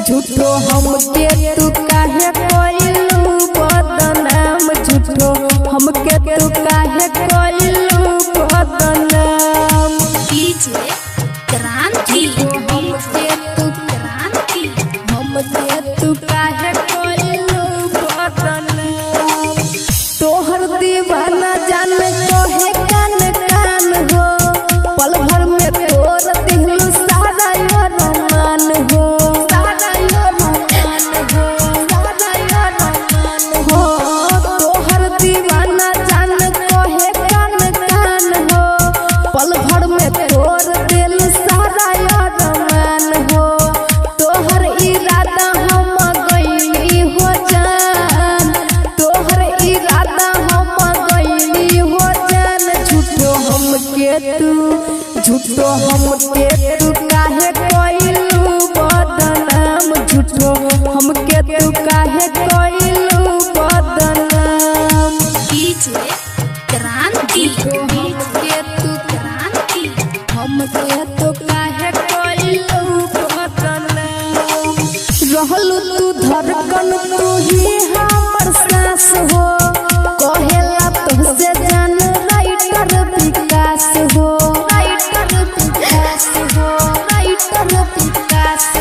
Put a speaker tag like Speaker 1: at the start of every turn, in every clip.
Speaker 1: झूठो हमके तू काहे कोइलू बदनाम झूठो हमके तू काहे कोइलू बदनाम
Speaker 2: डीजे क्रांति
Speaker 1: हमके तू काहे कोइलू बदनाम तोहर दीवाना जाने कोहे कान कान हो पल भर में तोर दिल सारा अरमान हो तोहर दीवाना जान कोहे कान कान हो पल भर में तोर दिल सारा अरमान हो तोहर इरादा हम गइली हो जान तोहर इरादा हम गइली हो जान झूठो हमके तू काहे कोइलू बदनाम झूठो हमके तू काहे कोइलू बदनाम
Speaker 2: डीजे क्रांति
Speaker 1: हमके तू काहे कोइलू बदनाम रहलू तू धड़कन तू ही हमर सांस हो कहेला तुझसे जान राइटर विकास हो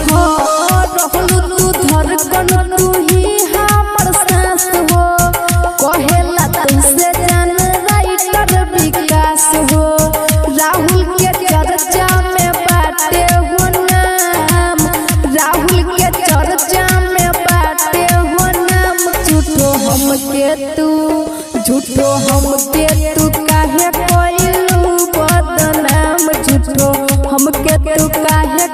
Speaker 1: रहलू तू धड़कन तू ही हमर सांस हो कहेला तुझसे जान राइटर विकास हो राहुल के चर्चा में बाटे हो नाम राहुल के चर्चा में बाटे हो नाम झूठो हमके तू काहे कोइलू बदनाम झूठो हमके तू काहे